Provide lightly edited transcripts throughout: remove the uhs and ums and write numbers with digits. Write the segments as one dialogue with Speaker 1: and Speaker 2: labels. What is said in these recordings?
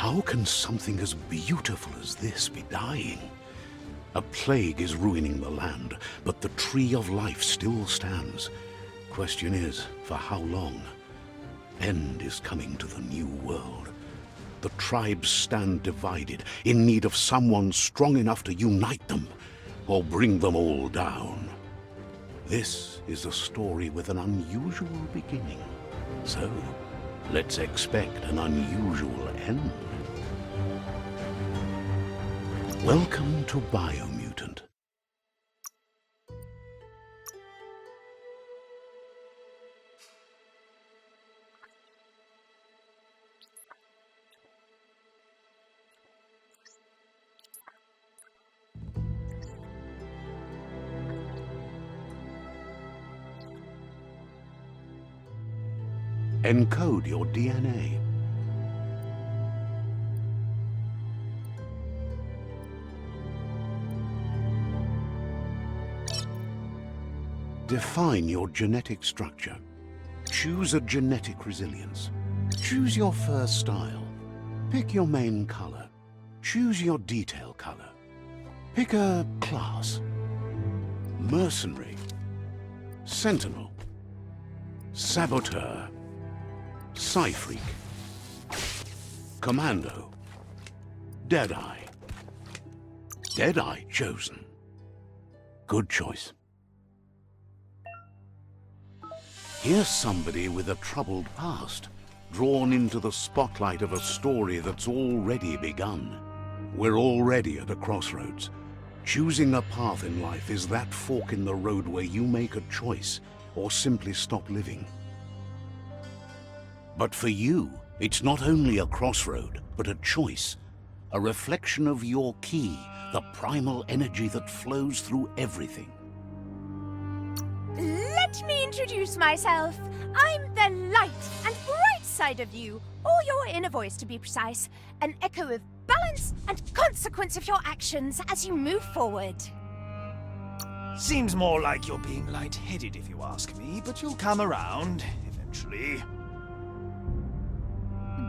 Speaker 1: How can something as beautiful as this be dying? A plague is ruining the land, but the tree of life still stands. Question is, for how long? End is coming to the new world. The tribes stand divided, in need of someone strong enough to unite them, or bring them all down. This is a story with an unusual beginning. So, let's expect an unusual end. Welcome to Biomutant. Encode your DNA. Define your genetic structure. Choose a genetic resilience. Choose your fur style. Pick your main color. Choose your detail color. Pick a class. Mercenary. Sentinel. Saboteur. Psy-Freak. Commando. Deadeye. Deadeye chosen. Good choice. Here's somebody with a troubled past, drawn into the spotlight of a story that's already begun. We're already at a crossroads. Choosing a path in life is that fork in the road where you make a choice or simply stop living. But for you, it's not only a crossroad, but a choice. A reflection of your ki, the primal energy that flows through everything.
Speaker 2: Let me introduce myself. I'm the light and bright side of you, or your inner voice to be precise. An echo of balance and consequence of your actions as you move forward.
Speaker 3: Seems more like you're being light-headed if you ask me, but you'll come around, eventually.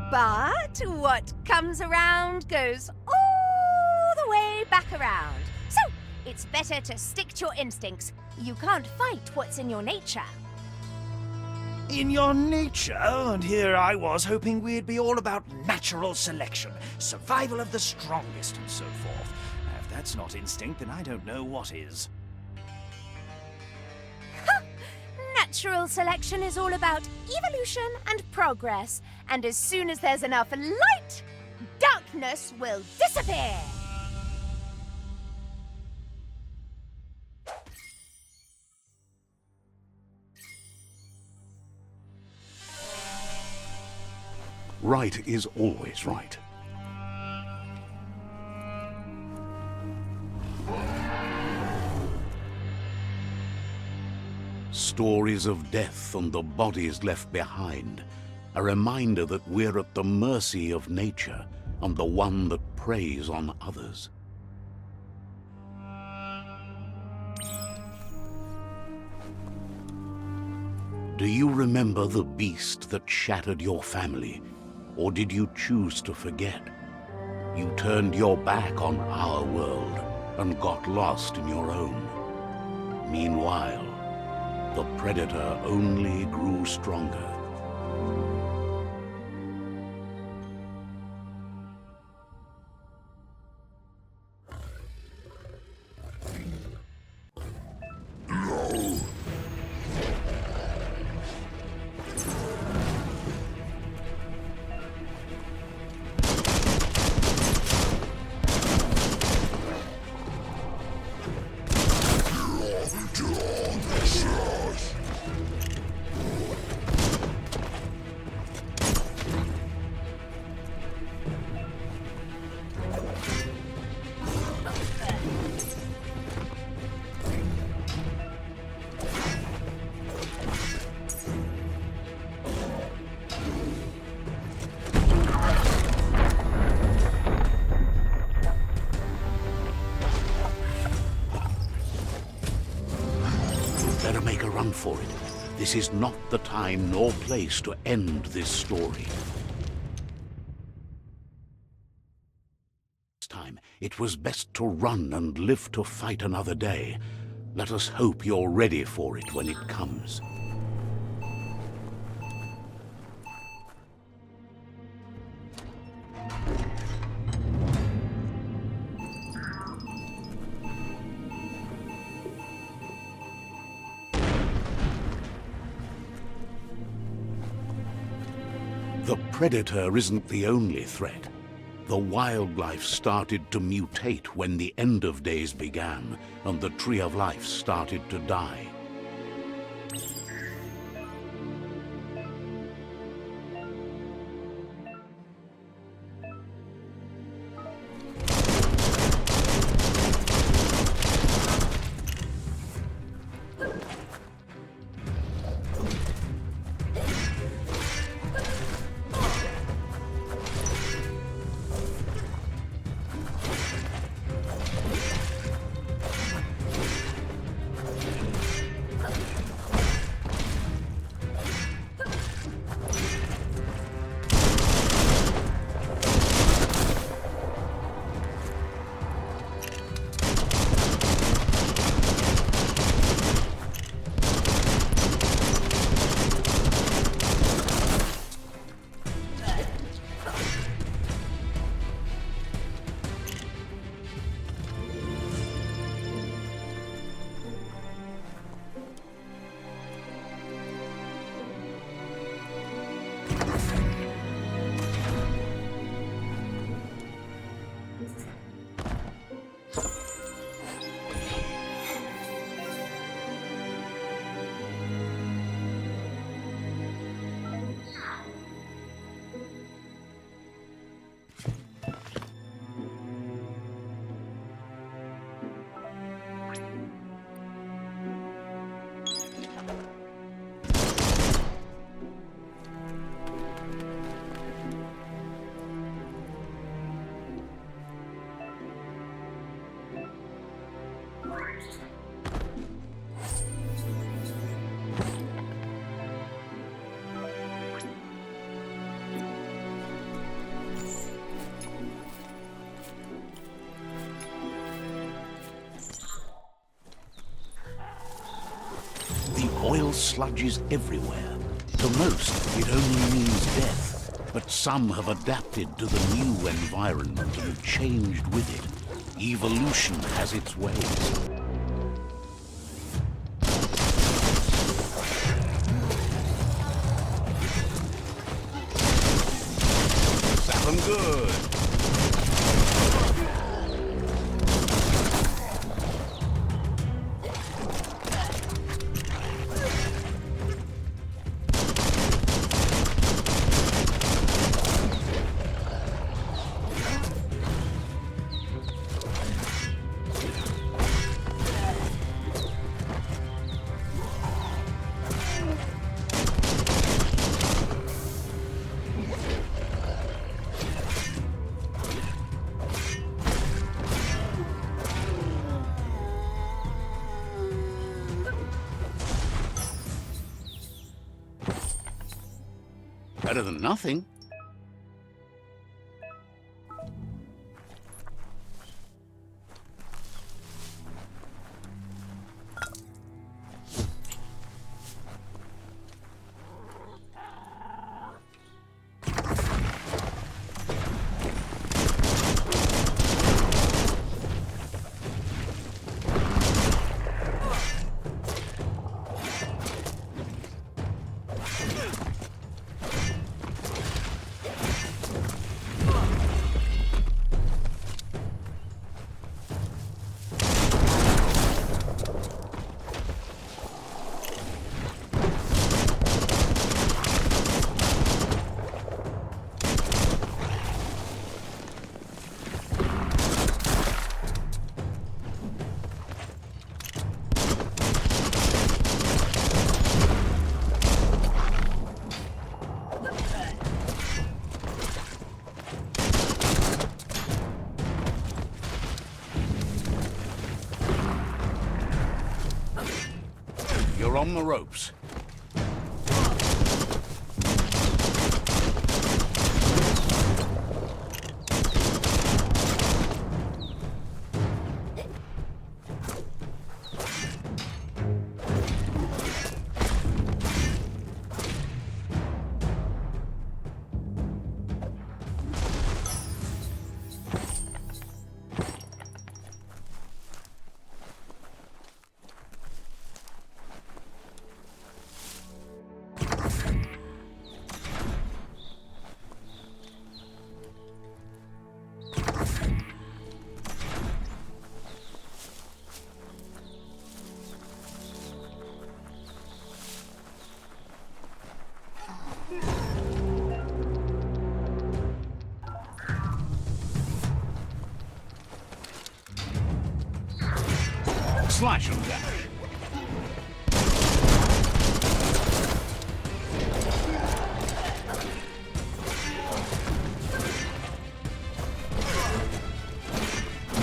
Speaker 2: But what comes around goes all the way back around. So, it's better to stick to your instincts. You can't fight what's in your nature.
Speaker 3: In your nature? And here I was hoping we'd be all about natural selection, survival of the strongest, and so forth. If that's not instinct, then I don't know what is.
Speaker 2: Natural selection is all about evolution and progress. And as soon as there's enough light, darkness will disappear.
Speaker 1: Right is always right. Stories of death and the bodies left behind. A reminder that we're at the mercy of nature and the one that preys on others. Do you remember the beast that shattered your family? Or did you choose to forget? You turned your back on our world and got lost in your own. Meanwhile, the predator only grew stronger. Better make a run for it. This is not the time nor place to end this story. It was best to run and live to fight another day. Let us hope you're ready for it when it comes. The predator isn't the only threat. The wildlife started to mutate when the end of days began, and the tree of life started to die. Oil sludges everywhere. To most, it only means death. But some have adapted to the new environment and changed with it. Evolution has its ways. Zap 'em good. Better than nothing. You're on the ropes. Smash and dash.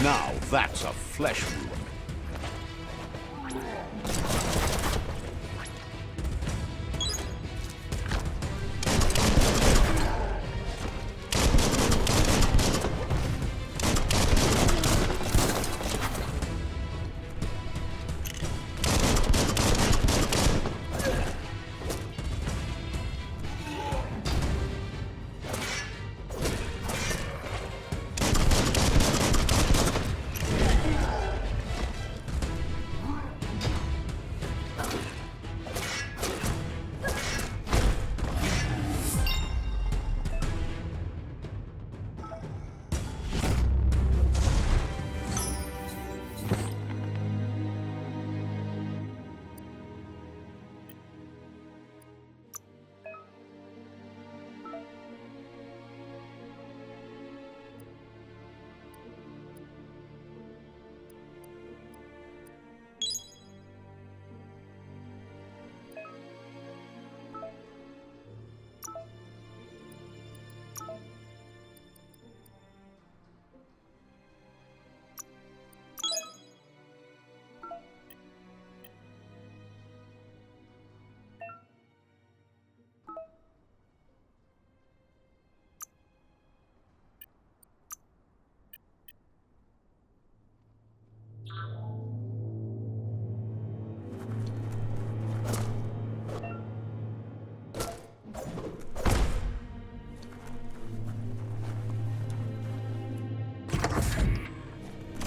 Speaker 1: Now that's a flesh wound.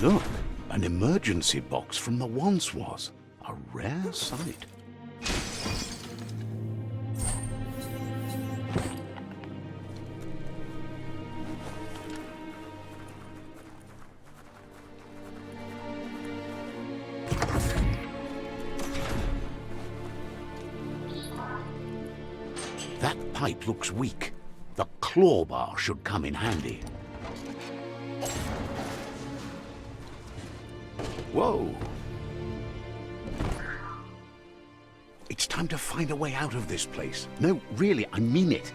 Speaker 1: Look, an emergency box from the once was. A rare sight. That pipe looks weak. The claw bar should come in handy. Whoa! It's time to find a way out of this place. No, really, I mean it.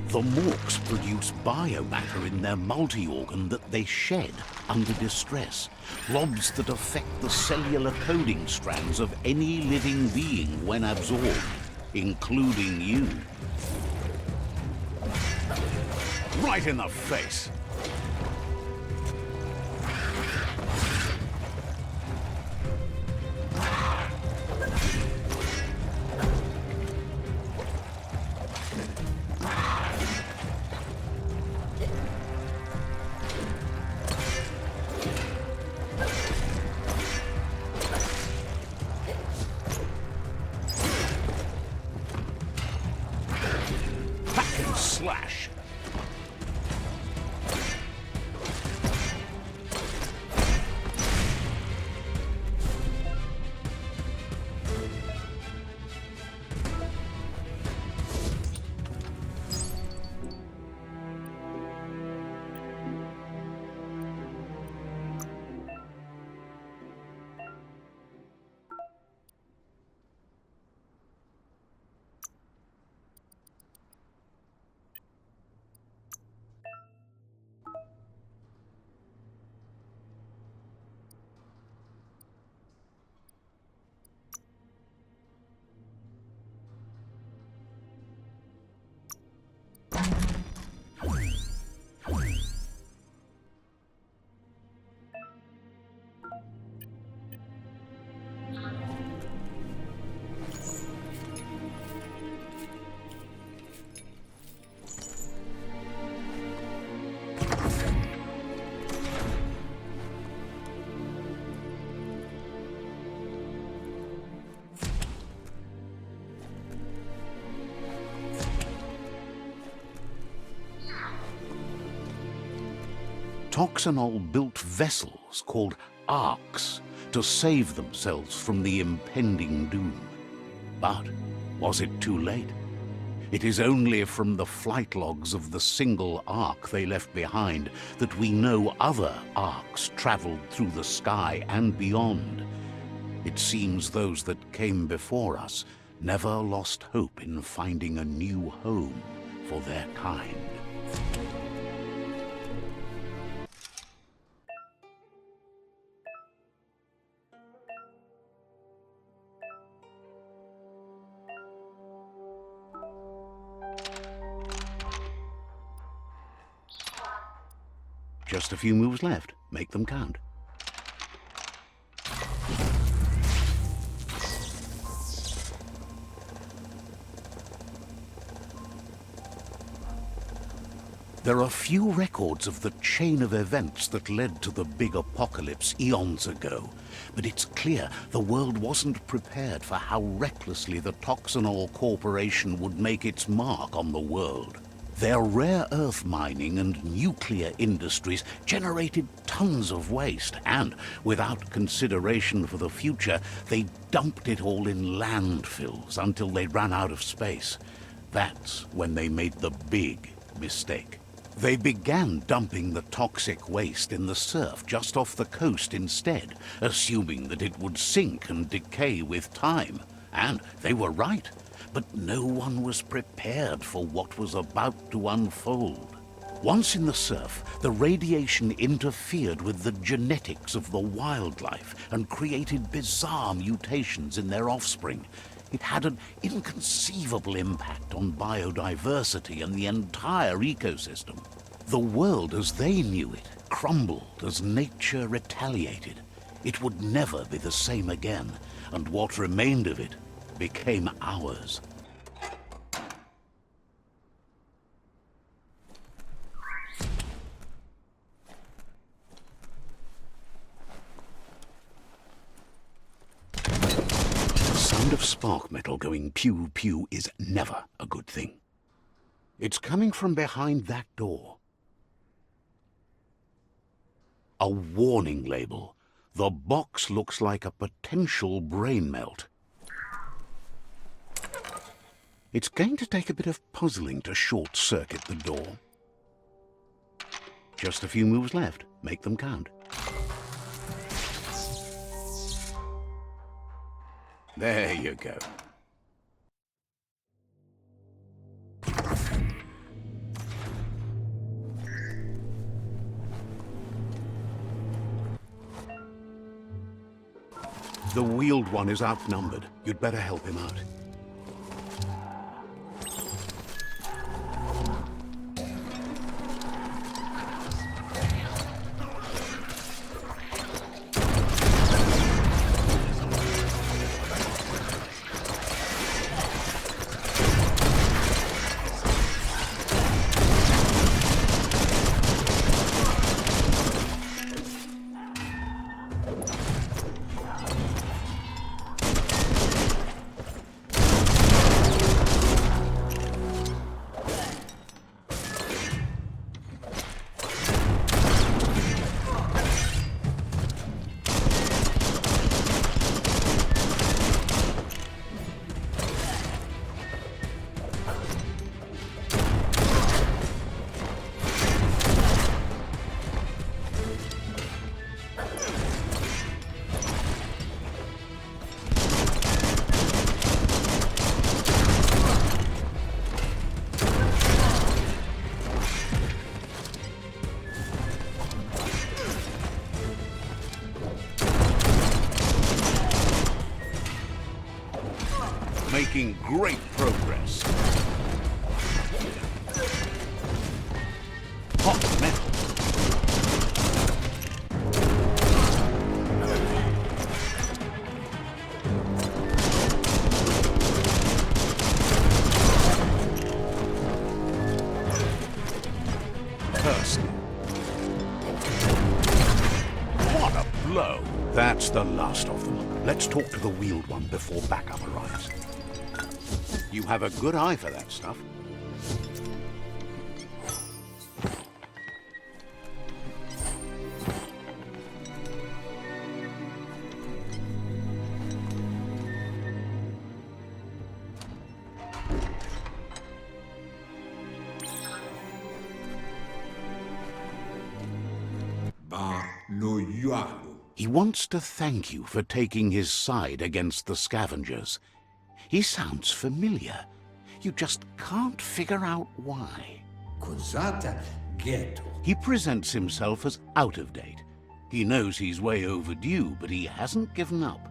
Speaker 1: The morks produce biomatter in their multi-organ that they shed under distress, blobs that affect the cellular coding strands of any living being when absorbed, including you. Right in the face! Slash. Toxanol built vessels called arks to save themselves from the impending doom. But Was it too late? It is only from the flight logs of the single ark they left behind that we know other arks traveled through the sky and beyond. It seems those that came before us never lost hope in finding a new home for their kind. Just a few moves left. Make them count. There are few records of the chain of events that led to the big apocalypse eons ago, but it's clear the world wasn't prepared for how recklessly the Toxanol Corporation would make its mark on the world. Their rare earth mining and nuclear industries generated tons of waste, and, without consideration for the future, they dumped it all in landfills until they ran out of space. That's when they made the big mistake. They began dumping the toxic waste in the surf just off the coast instead, assuming that it would sink and decay with time. And they were right. But no one was prepared for what was about to unfold. Once in the surf, the radiation interfered with the genetics of the wildlife and created bizarre mutations in their offspring. It had an inconceivable impact on biodiversity and the entire ecosystem. The world as they knew it crumbled as nature retaliated. It would never be the same again, and what remained of it became ours. The sound of spark metal going pew pew is never a good thing. It's coming from behind that door. A warning label. The box looks like a potential brain melt. It's going to take a bit of puzzling to short-circuit the door. Just a few moves left. Make them count. There you go. The wheeled one is outnumbered. You'd better help him out. Making great progress. Hot metal. Person. What a blow. That's the last of them. Let's talk to the wheeled one before backup arrives. You have a good eye for that stuff. He wants to thank you for taking his side against the scavengers. He sounds familiar. You just can't figure out why. He presents himself as out of date. He knows he's way overdue, but he hasn't given up.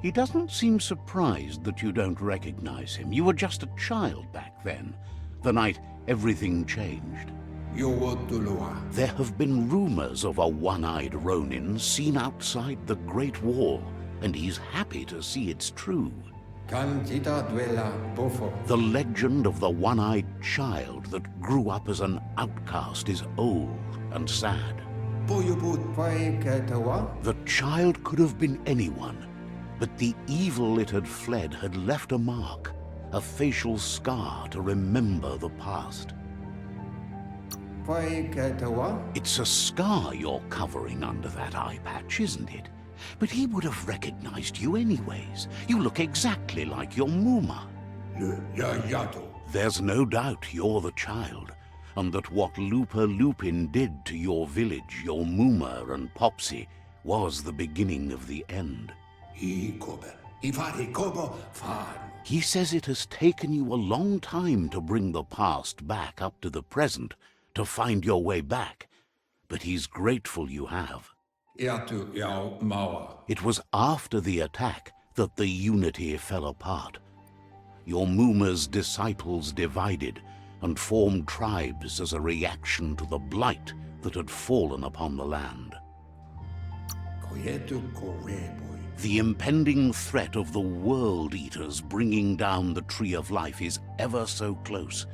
Speaker 1: He doesn't seem surprised that you don't recognize him. You were just a child back then, the night everything changed. There have been rumors of a one-eyed Ronin seen outside the Great Wall, and he's happy to see it's true. The legend of the one-eyed child that grew up as an outcast is old and sad. The child could have been anyone, but the evil it had fled had left a mark, a facial scar to remember the past. It's a scar you're covering under that eye patch, isn't it? But he would have recognized you anyways. You look exactly like your Muma. There's no doubt you're the child, and that what Lupa Lupin did to your village, your Muma and Popsy, was the beginning of the end. He says it has taken you a long time to bring the past back up to the present, to find your way back, but he's grateful you have. It was after the attack that the unity fell apart. Your Muma's disciples divided and formed tribes as a reaction to the blight that had fallen upon the land. The impending threat of the World Eaters bringing down the Tree of Life is ever so close.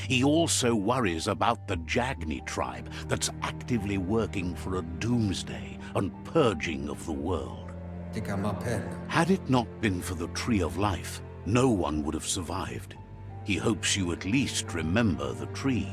Speaker 1: He also worries about the Jagni tribe that's actively working for a doomsday and purging of the world. Had it not been for the Tree of Life, no one would have survived. He hopes you at least remember the tree.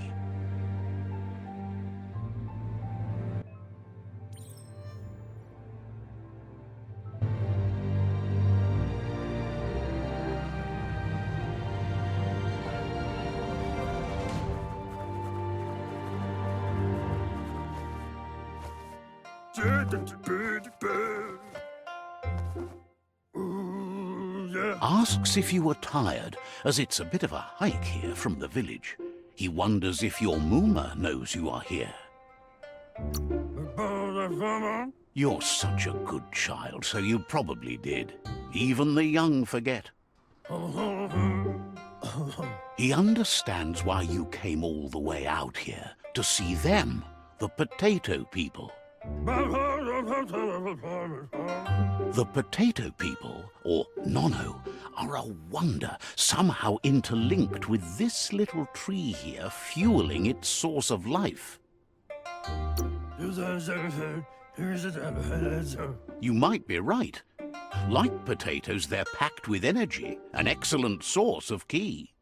Speaker 1: Asks if you were tired, as it's a bit of a hike here from the village. He wonders if your Muma knows you are here. You're such a good child, so you probably did. Even the young forget. He understands why you came all the way out here, to see them, the potato people. The potato people, or Nono, are a wonder, somehow interlinked with this little tree here, fueling its source of life. You might be right. Like potatoes, they're packed with energy, an excellent source of ki.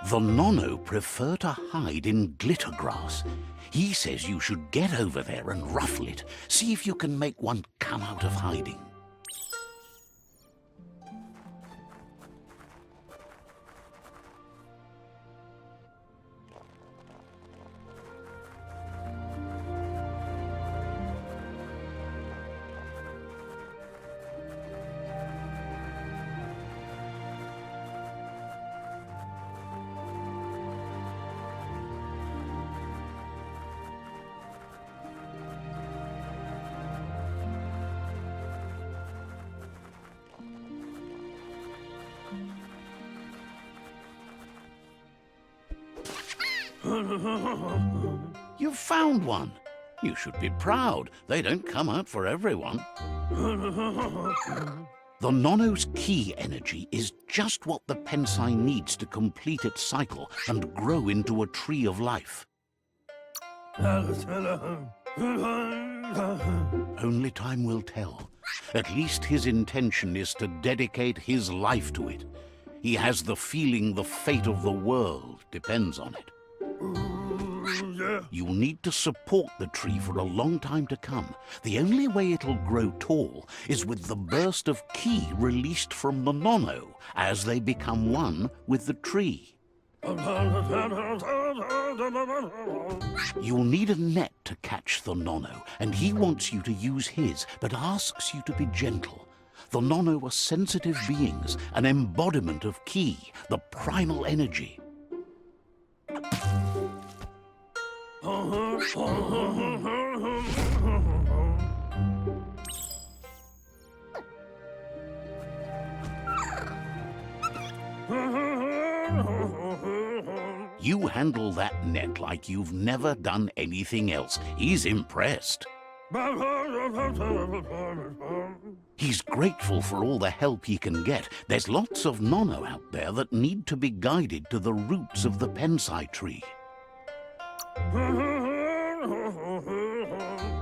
Speaker 1: The Nono prefer to hide in glitter grass. He says you should get over there and ruffle it. See if you can make one come out of hiding. You've found one. You should be proud. They don't come out for everyone. The Nono's ki energy is just what the Pensai needs to complete its cycle and grow into a tree of life. Only time will tell. At least his intention is to dedicate his life to it. He has the feeling the fate of the world depends on it. You'll need to support the tree for a long time to come. The only way it'll grow tall is with the burst of ki released from the Nono as they become one with the tree. You'll need a net to catch the Nono, and he wants you to use his, but asks you to be gentle. The Nono are sensitive beings, an embodiment of Ki, the primal energy. You handle that net like you've never done anything else. He's impressed. He's grateful for all the help he can get. There's lots of Nono out there that need to be guided to the roots of the Pensai tree.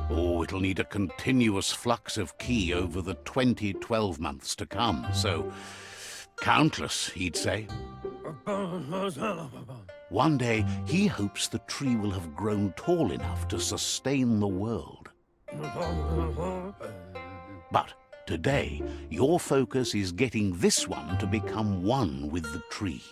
Speaker 1: Oh, it'll need a continuous flux of Ki over the 12 months to come, so countless, he'd say. One day, he hopes the tree will have grown tall enough to sustain the world. But today, your focus is getting this one to become one with the tree.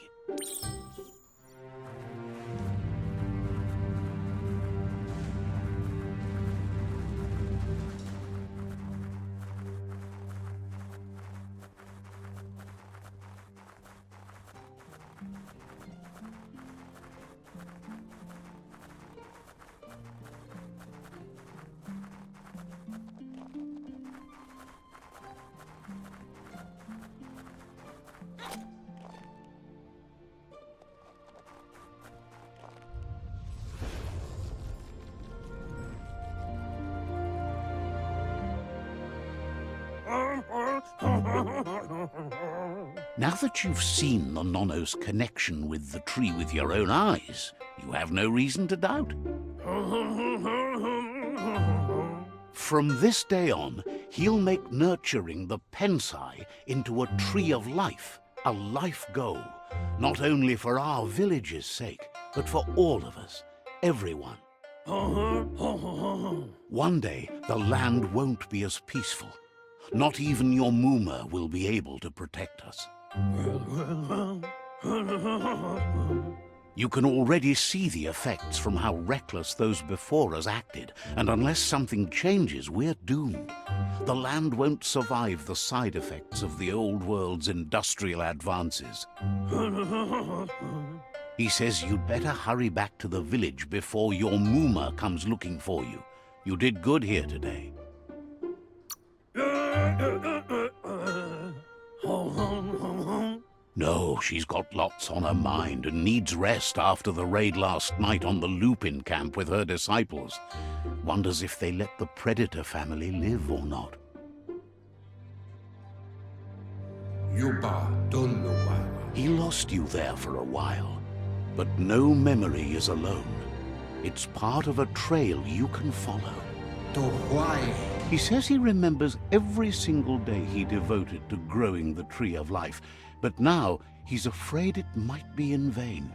Speaker 1: Now that you've seen the Nono's connection with the tree with your own eyes, you have no reason to doubt. From this day on, he'll make nurturing the Pensai into a tree of life, a life goal, not only for our village's sake, but for all of us, everyone. One day, the land won't be as peaceful. Not even your Muma will be able to protect us. You can already see the effects from how reckless those before us acted, and unless something changes, we're doomed. The land won't survive the side effects of the old world's industrial advances. He says you'd better hurry back to the village before your Muma comes looking for you. You did good here today. No, she's got lots on her mind and needs rest after the raid last night on the Lupin camp with her disciples. Wonders if they let the Predator family live or not. He lost you there for a while, but no memory is alone. It's part of a trail you can follow. He says he remembers every single day he devoted to growing the Tree of Life, but now he's afraid it might be in vain.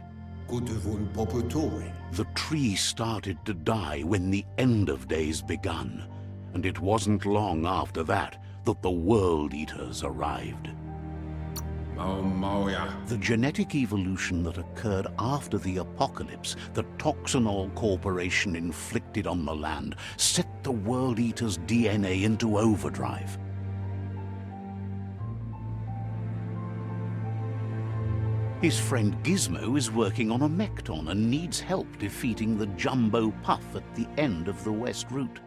Speaker 1: The tree started to die when the end of days begun, and it wasn't long after that that the World Eaters arrived. The genetic evolution that occurred after the apocalypse the Toxanol Corporation inflicted on the land set the World Eater's DNA into overdrive. His friend Gizmo is working on a Mekton and needs help defeating the Jumbo Puff at the end of the West Route.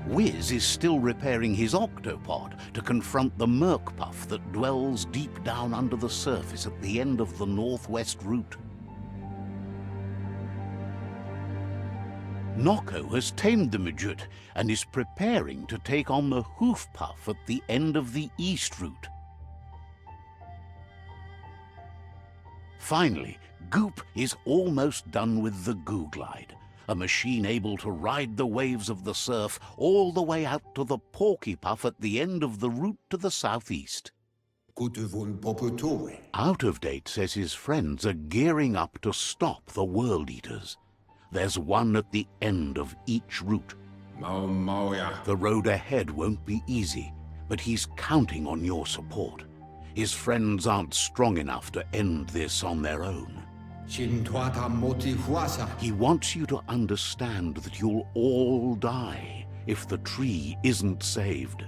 Speaker 1: Wiz is still repairing his octopod to confront the Merc Puff that dwells deep down under the surface at the end of the Northwest Route. Noko has tamed the Midget and is preparing to take on the Hoof Puff at the end of the East Route. Finally, Goop is almost done with the Goo Glide, a machine able to ride the waves of the surf all the way out to the Porky Puff at the end of the route to the southeast. Out of Date says his friends are gearing up to stop the World Eaters. There's one at the end of each route. The road ahead won't be easy, but he's counting on your support. his friends aren't strong enough to end this on their own. He wants you to understand that you'll all die if the tree isn't saved.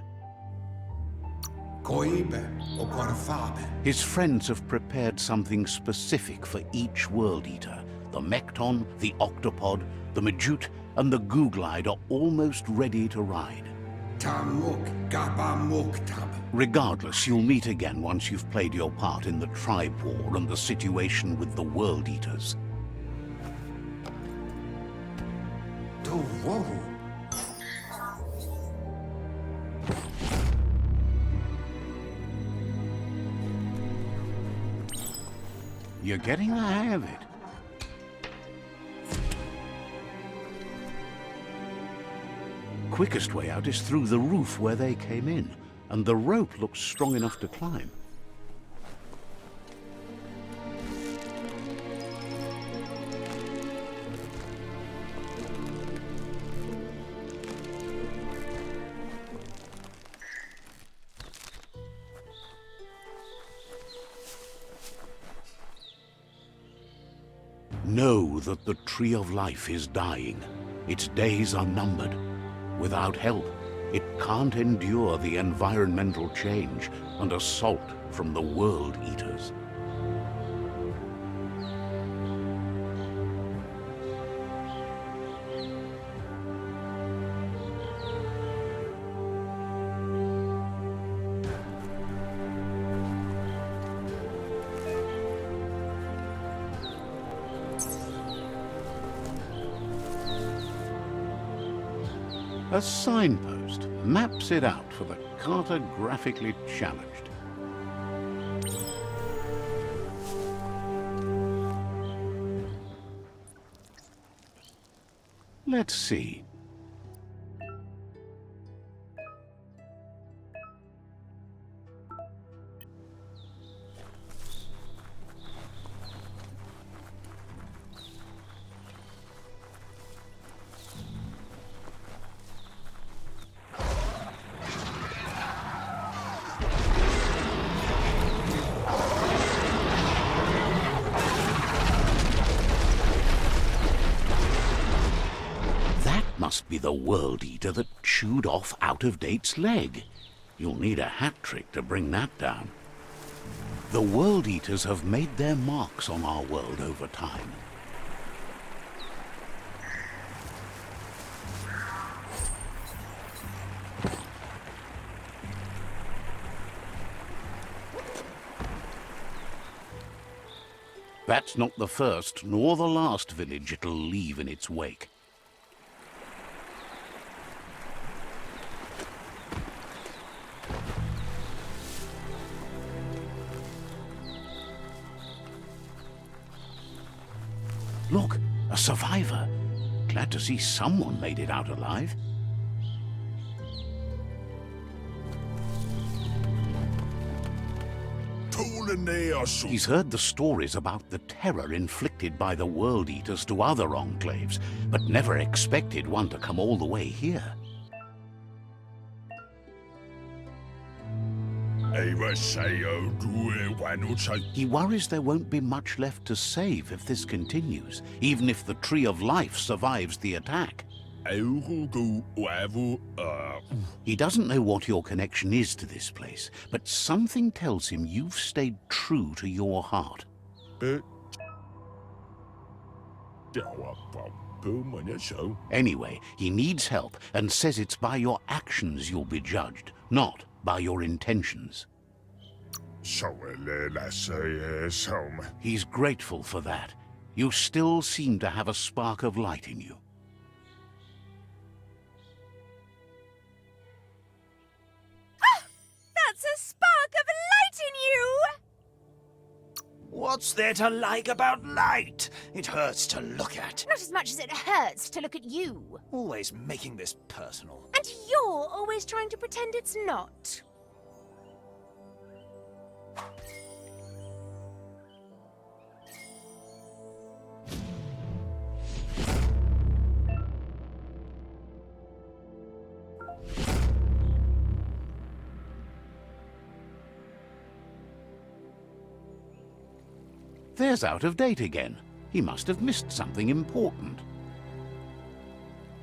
Speaker 1: His friends have prepared something specific for each World Eater. The Mekton, the Octopod, the Majute, and the Googlide are almost ready to ride. Regardless, you'll meet again once you've played your part in the tribe war and the situation with the World Eaters. You're getting the hang of it. Quickest way out is through the roof where they came in, and the rope looks strong enough to climb. Know that the Tree of Life is dying. Its days are numbered. Without help, it can't endure the environmental change and assault from the World Eaters. A signpost maps it out for the cartographically challenged. Let's see. Must be the World Eater that chewed off Out-of-Date's leg. You'll need a hat trick to bring that down. The World Eaters have made their marks on our world over time. That's not the first nor the last village it'll leave in its wake. Look, a survivor. Glad to see someone made it out alive. He's heard the stories about the terror inflicted by the World Eaters to other enclaves, but never expected one to come all the way here. He worries there won't be much left to save if this continues, even if the Tree of Life survives the attack. He doesn't know what your connection is to this place, but something tells him you've stayed true to your heart. Anyway, he needs help and says it's by your actions you'll be judged, not by your intentions. He's grateful for that. You still seem to have a spark of light in you.
Speaker 2: That's a spark of light in you!
Speaker 3: What's there to like about light? It hurts to look at.
Speaker 2: Not as much as it hurts to look at you.
Speaker 3: Always making this personal.
Speaker 2: And you're always trying to pretend it's not.
Speaker 1: There's Out of Date again. He must have missed something important.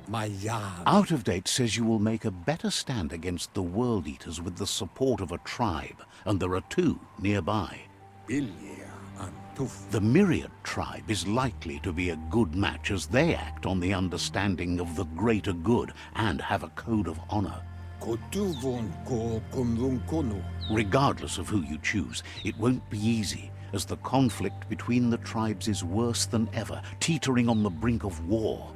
Speaker 4: My yard.
Speaker 1: Out of Date says you will make a better stand against the World Eaters with the support of a tribe, and there are 2 nearby.
Speaker 4: Billier and Tooth.
Speaker 1: The Myriad tribe is likely to be a good match as they act on the understanding of the greater good and have a code of honor.
Speaker 4: Kotuvon ko kunvun konu.
Speaker 1: Regardless of who you choose, it won't be easy, as the conflict between the tribes is worse than ever, teetering on the brink of war.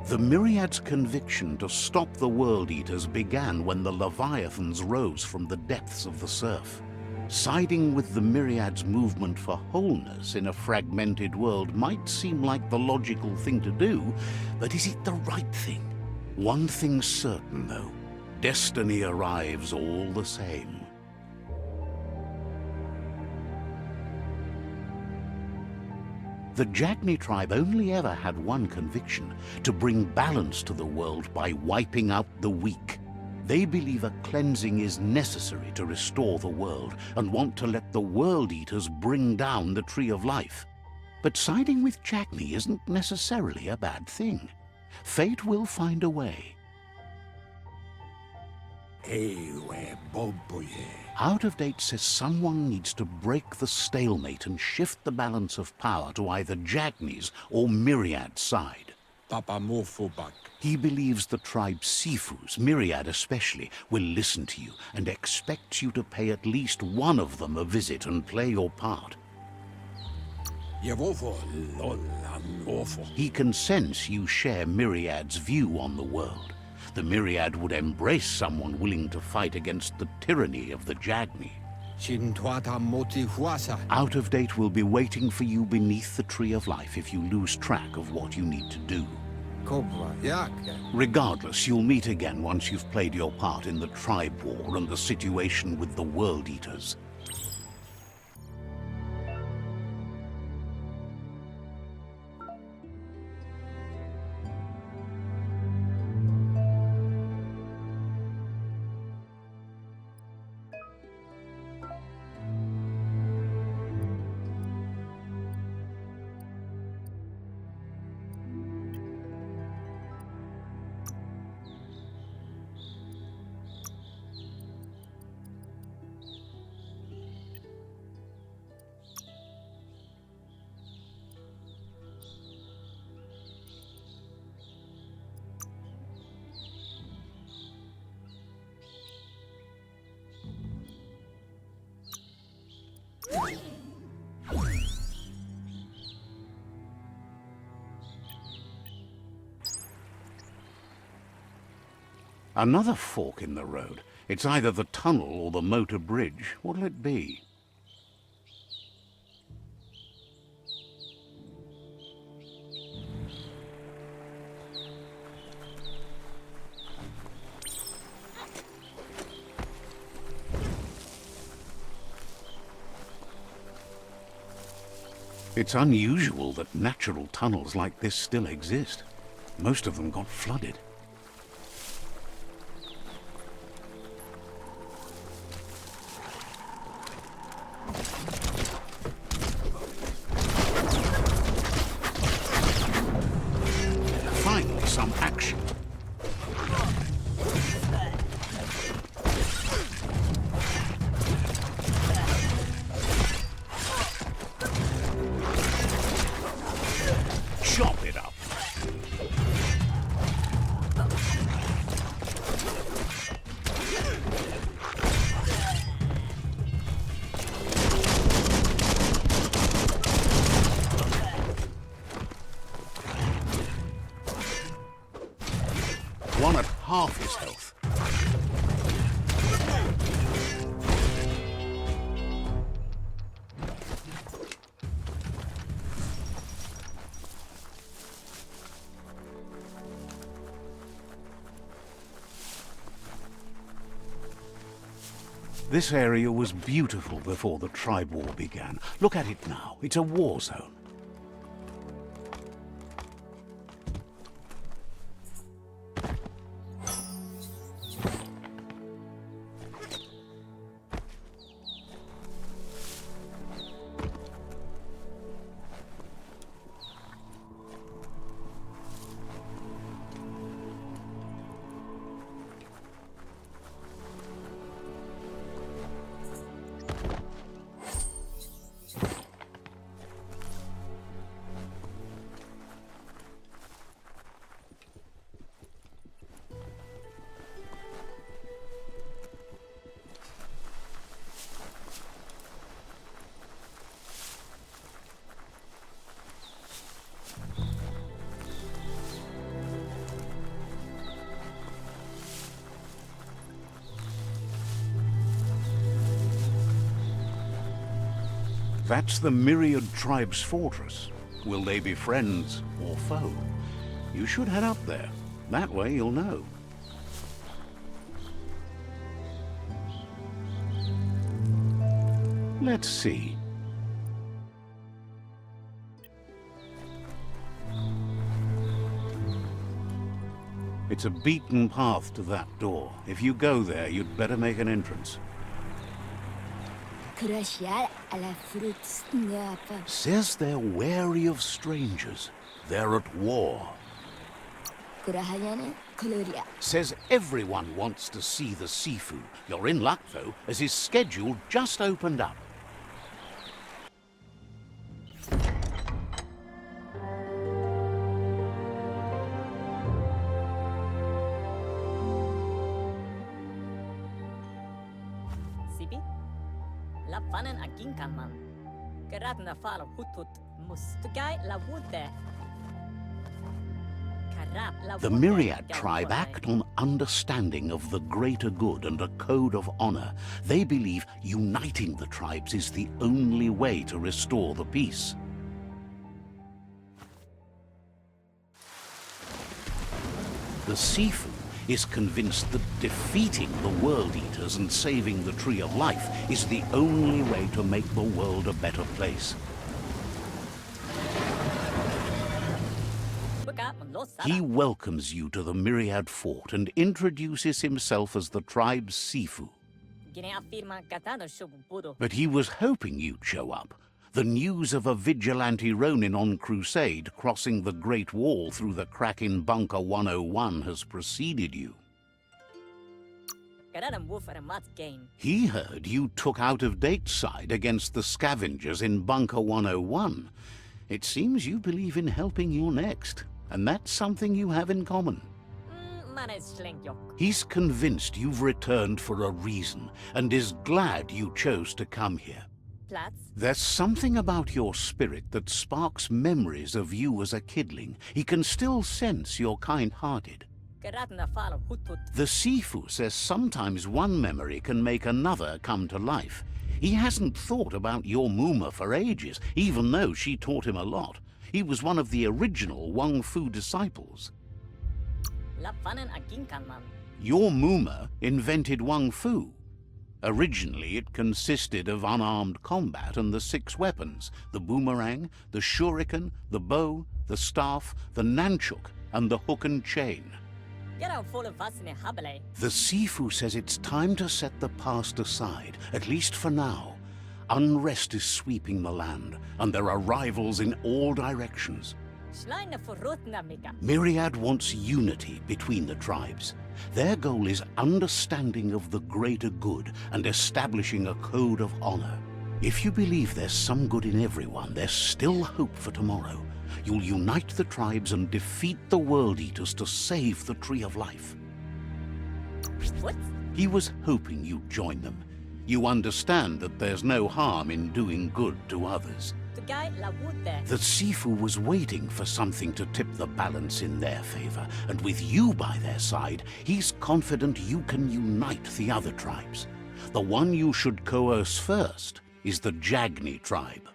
Speaker 1: The Myriad's conviction to stop the World Eaters began when the Leviathans rose from the depths of the surf. Siding with the Myriad's movement for wholeness in a fragmented world might seem like the logical thing to do, but is it the right thing? One thing's certain, though. Destiny arrives all the same. The Jagni tribe only ever had one conviction: to bring balance to the world by wiping out the weak. They believe a cleansing is necessary to restore the world and want to let the World Eaters bring down the Tree of Life. But siding with Jagni isn't necessarily a bad thing. Fate will find a way.
Speaker 4: Ewe boboye.
Speaker 1: Out of Date says someone needs to break the stalemate and shift the balance of power to either Jagni's or Myriad's side.
Speaker 4: Papa Morphobak.
Speaker 1: He believes the tribe Sifus, Myriad especially, will listen to you and expects you to pay at least one of them a visit and play your part.
Speaker 4: Yevofo lol awful.
Speaker 1: He can sense you share Myriad's view on the world. The Myriad would embrace someone willing to fight against the tyranny of the Jagni.
Speaker 4: Shintuata motihuasa.
Speaker 1: Out of Date will be waiting for you beneath the Tree of Life if you lose track of what you need to do.
Speaker 4: Cobra yak.
Speaker 1: Regardless, you'll meet again once you've played your part in the tribe war and the situation with the World Eaters. Another fork in the road. It's either the tunnel or the motor bridge. What'll it be? It's unusual that natural tunnels like this still exist. Most of them got flooded. Finally, some action. Chop it up. One at half his health. This area was beautiful before the tribe war began. Look at it now. It's a war zone. That's the Myriad Tribe's fortress. Will they be friends or foe? You should head up there. That way you'll know. Let's see. It's a beaten path to that door. If you go there, you'd better make an entrance. Says they're wary of strangers. They're at war. Says everyone wants to see the Sifu. You're in luck, though, as his schedule just opened up.
Speaker 5: Sibi? Lafanen aginkanman. Geratna fala hutut mustugai la wute.
Speaker 1: The Myriad tribe act on understanding of the greater good and a code of honor. They believe uniting the tribes is the only way to restore the peace. The Sifu is convinced that defeating the World Eaters and saving the Tree of Life is the only way to make the world a better place. He welcomes you to the Myriad Fort and introduces himself as the tribe's Sifu. But he was hoping you'd show up. The news of a vigilante Ronin on crusade crossing the Great Wall through the crack in Bunker 101 has preceded you. He heard you took out-of-date side against the scavengers in Bunker 101. It seems you believe in helping your next. And that's something you have in common. He's convinced you've returned for a reason, and is glad you chose to come here. There's something about your spirit that sparks memories of you as a kidling. He can still sense you're kind-hearted. The Sifu says sometimes one memory can make another come to life. He hasn't thought about your Muma for ages, even though she taught him a lot. He was one of the original Wang Fu disciples. Your Muma invented Wang Fu. Originally, it consisted of unarmed combat and the 6 weapons: the boomerang, the shuriken, the bow, the staff, the nunchuk, and the hook and chain. The Sifu says it's time to set the past aside, at least for now. Unrest is sweeping the land, and there are rivals in all directions. Myriad wants unity between the tribes. Their goal is understanding of the greater good and establishing a code of honor. If you believe there's some good in everyone, there's still hope for tomorrow. You'll unite the tribes and defeat the World Eaters to save the Tree of Life.
Speaker 5: What?
Speaker 1: He was hoping you'd join them. You understand that there's no harm in doing good to others. The Sifu was waiting for something to tip the balance in their favor, and with you by their side, he's confident you can unite the other tribes. The one you should coerce first is the Jagni tribe.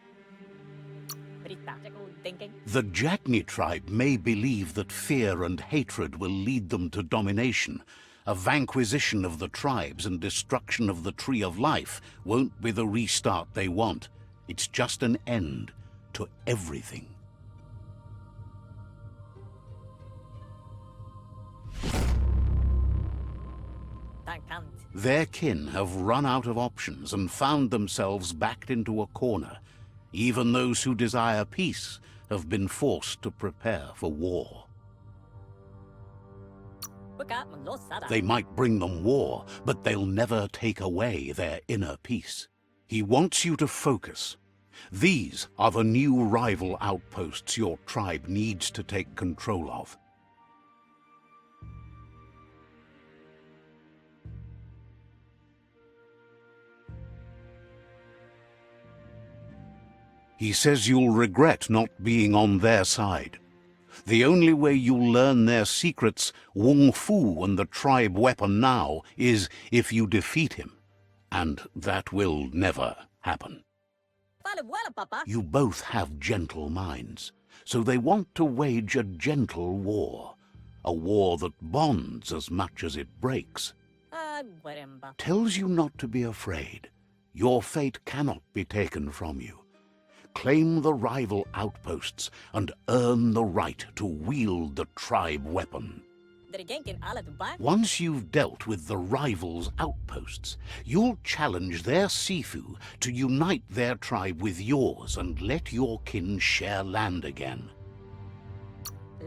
Speaker 1: The Jagni tribe may believe that fear and hatred will lead them to domination. A vanquisition of the tribes and destruction of the Tree of Life won't be the restart they want. It's just an end to everything. Their kin have run out of options and found themselves backed into a corner. Even those who desire peace have been forced to prepare for war. They might bring them war, but they'll never take away their inner peace. He wants you to focus. These are the new rival outposts your tribe needs to take control of. He says you'll regret not being on their side. The only way you'll learn their secrets, Wung Fu and the tribe weapon now, is if you defeat him. And that will never happen.
Speaker 5: Fale vuela, papa.
Speaker 1: You both have gentle minds, so they want to wage a gentle war. A war that bonds as much as it breaks.
Speaker 5: Guaremba.
Speaker 1: Tells you not to be afraid. Your fate cannot be taken from you. Claim the rival outposts and earn the right to wield the tribe weapon.
Speaker 5: Dirigenken alla Dubai.
Speaker 1: Once you've dealt with the rivals' outposts, you'll challenge their Sifu to unite their tribe with yours and let your kin share land again.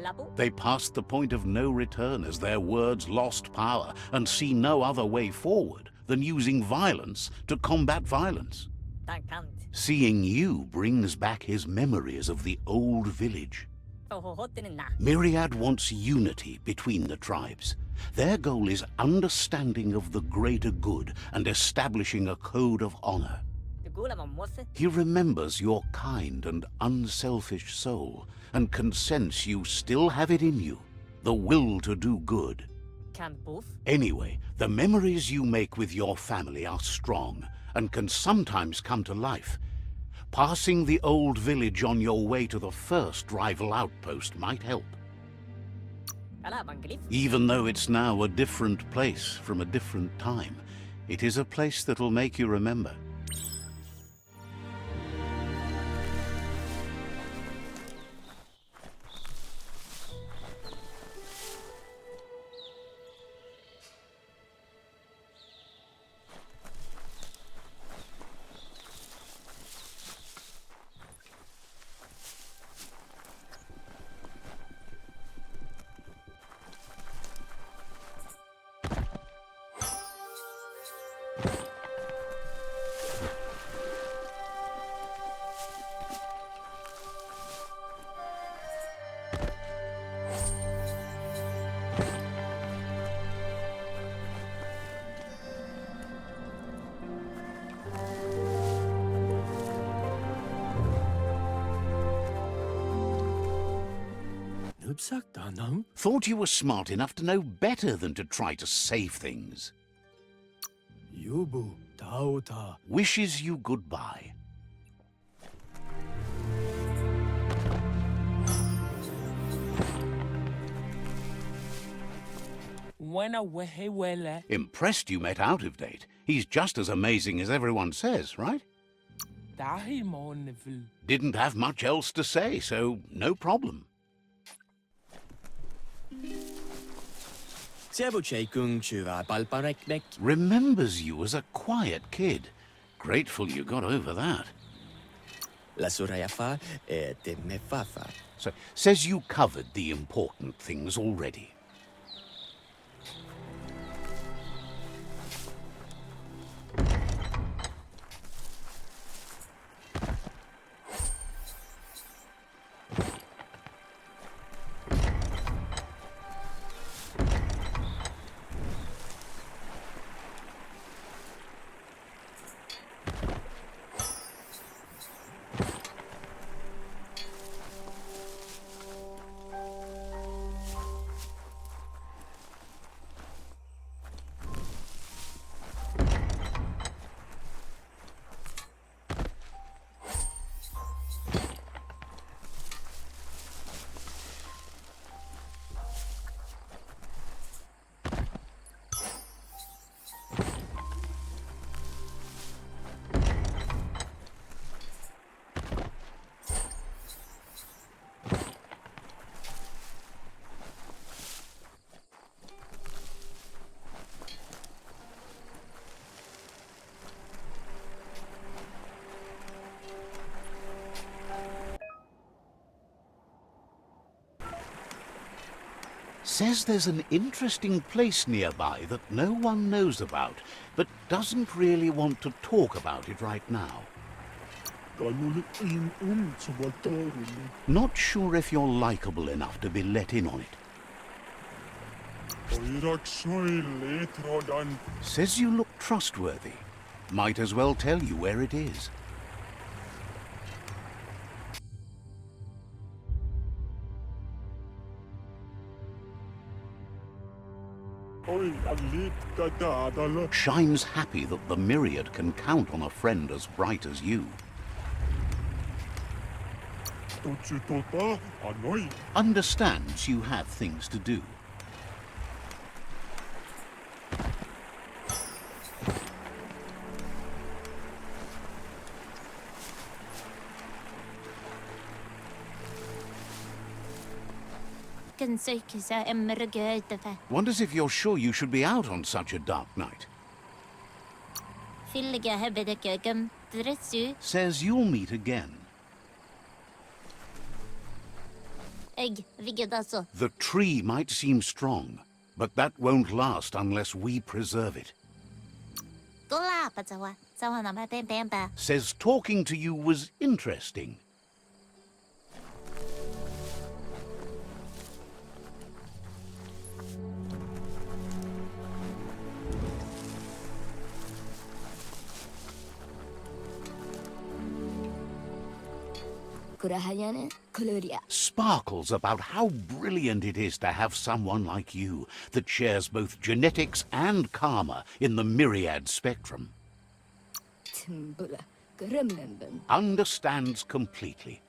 Speaker 5: Labu.
Speaker 1: They passed the point of no return as their words lost power and see no other way forward than using violence to combat violence.
Speaker 5: Tankant.
Speaker 1: Seeing you brings back his memories of the old village.
Speaker 5: Hohohotin na.
Speaker 1: Myriad wants unity between the tribes. Their goal is understanding of the greater good and establishing a code of honor.
Speaker 5: Dugula mamose.
Speaker 1: He remembers your kind and unselfish soul and can sense you still have it in you, the will to do good.
Speaker 5: Can boof.
Speaker 1: Anyway, the memories you make with your family are strong and can sometimes come to life. Passing the old village on your way to the first rival outpost might help.
Speaker 5: Ala banglif.
Speaker 1: Even though it's now a different place from a different time, it is a place that'll make you remember. Thought you were smart enough to know better than to try to save things.
Speaker 6: Yubu Tauta.
Speaker 1: Wishes you goodbye. Impressed you met out of date. He's just as amazing as everyone says, right? Didn't have much else to say, so no problem. Remembers you as a quiet kid. Grateful you got over that. So, says you covered the important things already. Says there's an interesting place nearby that no one knows about, but doesn't really want to talk about it right now. Not sure if you're likable enough to be let in on it. Says you look trustworthy. Might as well tell you where it is. Shines happy that the Myriad can count on a friend as bright as you. Understands you have things to do. Wonders if you're sure you should be out on such a dark night. Says you'll meet again. The tree might seem strong, but that won't last unless we preserve it. Says talking to you was interesting. Sparkles about how brilliant it is to have someone like you that shares both genetics and karma in the myriad spectrum. Understands completely.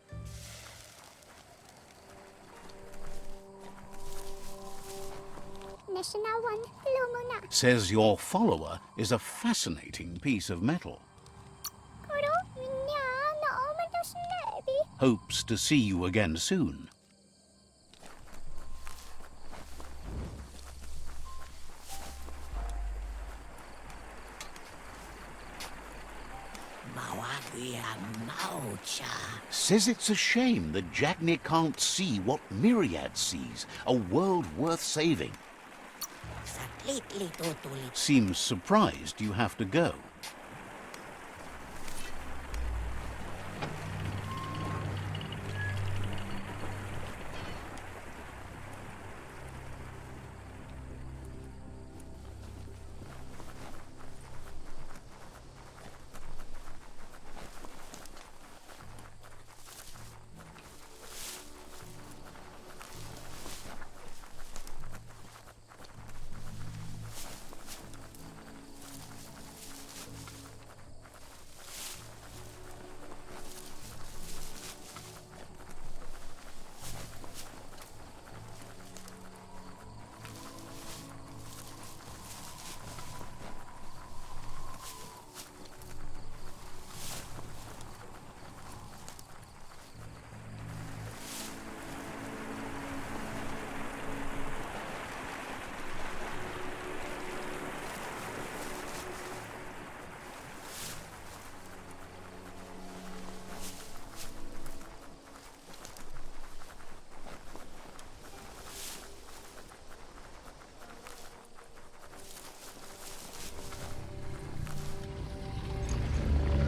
Speaker 1: Says your follower is a fascinating piece of metal. Hopes to see you again soon. Says it's a shame that Jagni can't see what Myriad sees, a world worth saving. Seems surprised you have to go.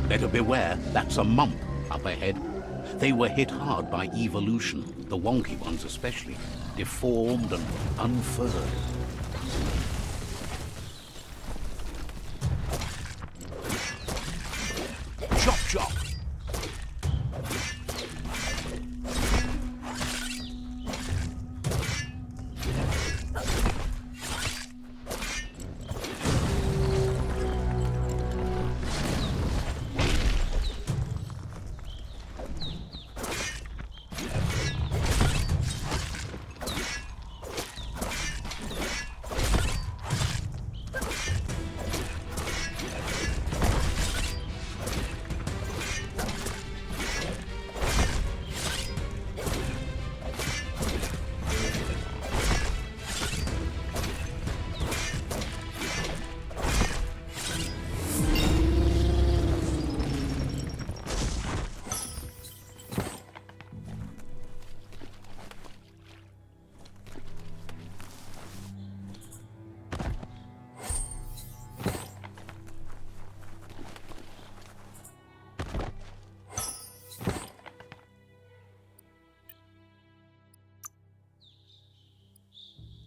Speaker 1: Better beware, that's a mump up ahead. They were hit hard by evolution, the wonky ones especially, deformed and unfurred. Chop, chop!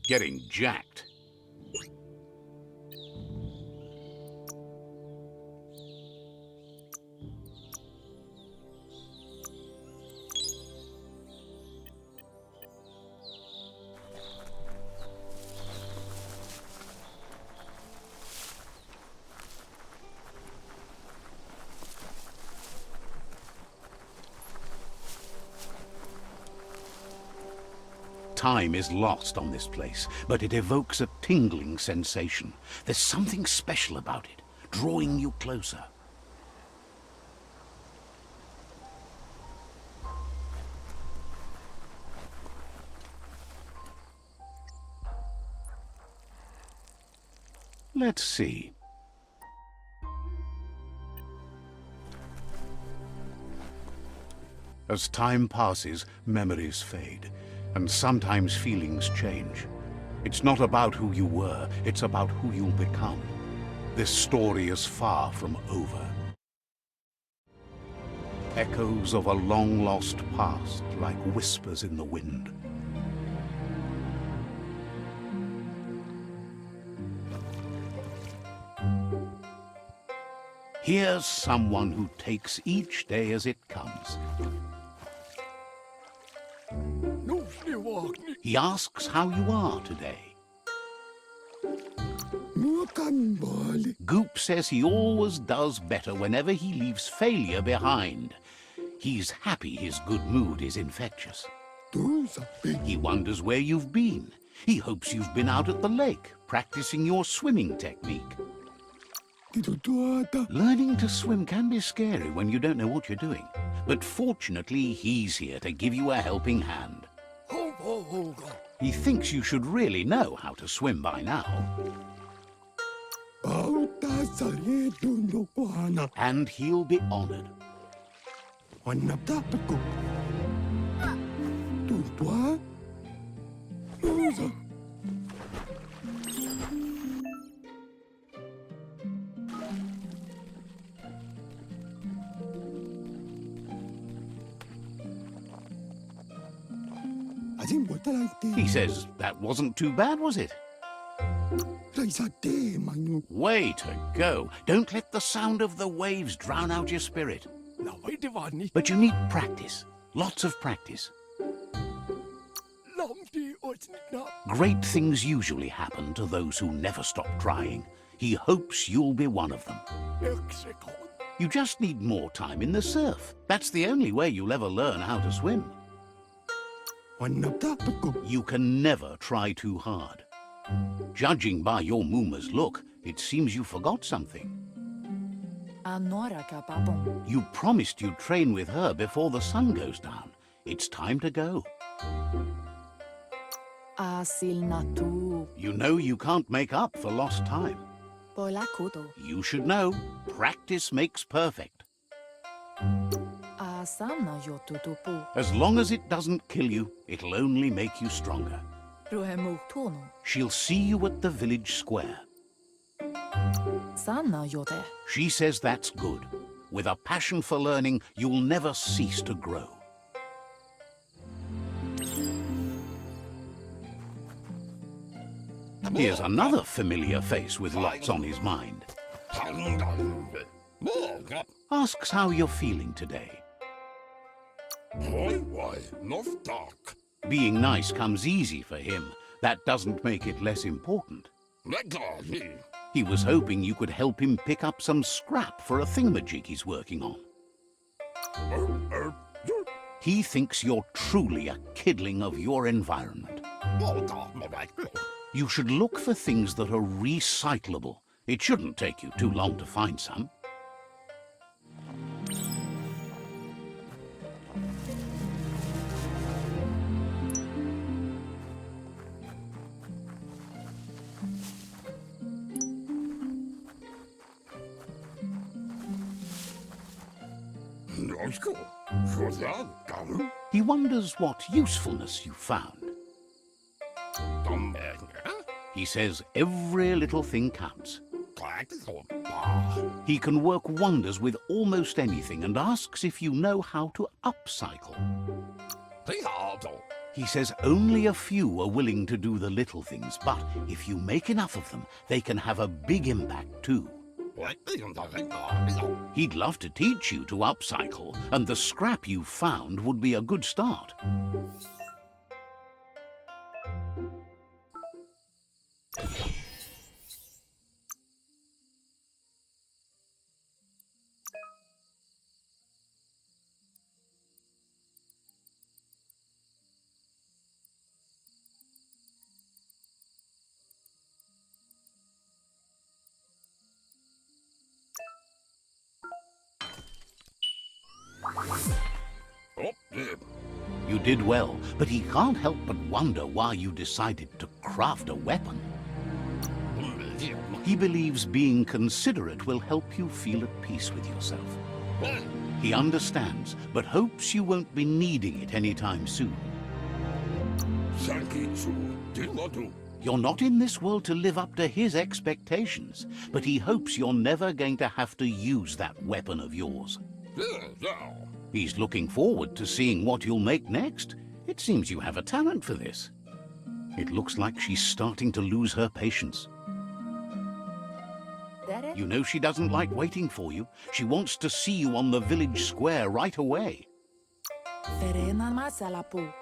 Speaker 1: Getting jacked. time is lost on this place, but it evokes a tingling sensation. There's something special about it, drawing you closer. Let's see. As time passes, memories fade, and sometimes feelings change. It's not about who you were, it's about who you'll become. This story is far from over. Echoes of a long-lost past, like whispers in the wind. Here's someone who takes each day as it comes. He asks how you are today. Goop says he always does better whenever he leaves failure behind. He's happy his good mood is infectious. He wonders where you've been. He hopes you've been out at the lake, practicing your swimming technique. Learning to swim can be scary when you don't know what you're doing. But fortunately, he's here to give you a helping hand. He thinks you should really know how to swim by now. And he'll be honored. He says, that wasn't too bad, was it? Way to go. Don't let the sound of the waves drown out your spirit. But you need practice. Lots of practice. Great things usually happen to those who never stop trying. He hopes you'll be one of them. You just need more time in the surf. That's the only way you'll ever learn how to swim. You can never try too hard. Judging by your Muma's look, it seems you forgot something. You promised you'd train with her before the sun goes down. It's time to go. You know you can't make up for lost time. You should know, practice makes perfect. As long as it doesn't kill you, it'll only make you stronger. She'll see you at the village square. She says that's good. With a passion for learning, you'll never cease to grow. Here's another familiar face with lots on his mind. Asks how you're feeling today. Being nice comes easy for him. That doesn't make it less important. He was hoping you could help him pick up some scrap for a thingamajig he's working on. He thinks you're truly a kidling of your environment. You should look for things that are recyclable. It shouldn't take you too long to find some. He wonders what usefulness you found. He says every little thing counts. He can work wonders with almost anything and asks if you know how to upcycle. He says only a few are willing to do the little things, but if you make enough of them, they can have a big impact too. He'd love to teach you to upcycle, and the scrap you found would be a good start. You did well, but he can't help but wonder why you decided to craft a weapon. He believes being considerate will help you feel at peace with yourself. He understands, but hopes you won't be needing it anytime soon. You're not in this world to live up to his expectations, but he hopes you're never going to have to use that weapon of yours. He's looking forward to seeing what you'll make next. It seems you have a talent for this. It looks like she's starting to lose her patience. You know she doesn't like waiting for you. She wants to see you on the village square right away.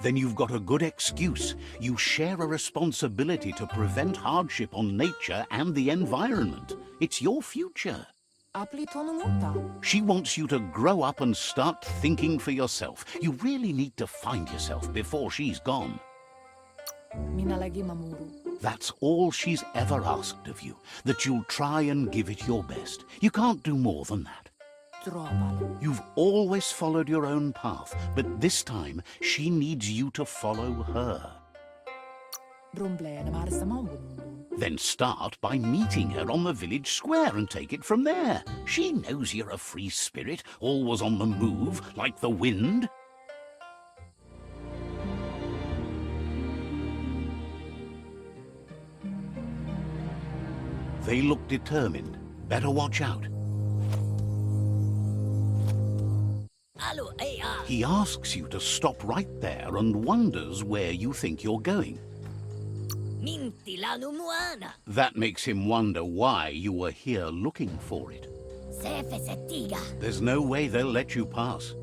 Speaker 1: Then you've got a good excuse. You share a responsibility to prevent hardship on nature and the environment. It's your future. She wants you to grow up and start thinking for yourself. You really need to find yourself before she's gone. That's all she's ever asked of you, that you'll try and give it your best. You can't do more than that. You've always followed your own path, but this time she needs you to follow her. Then start by meeting her on the village square and take it from there. She knows you're a free spirit, always on the move, like the wind. They look determined. Better watch out. He asks you to stop right there and wonders where you think you're going. That makes him wonder why you were here looking for it. There's no way they'll let you pass.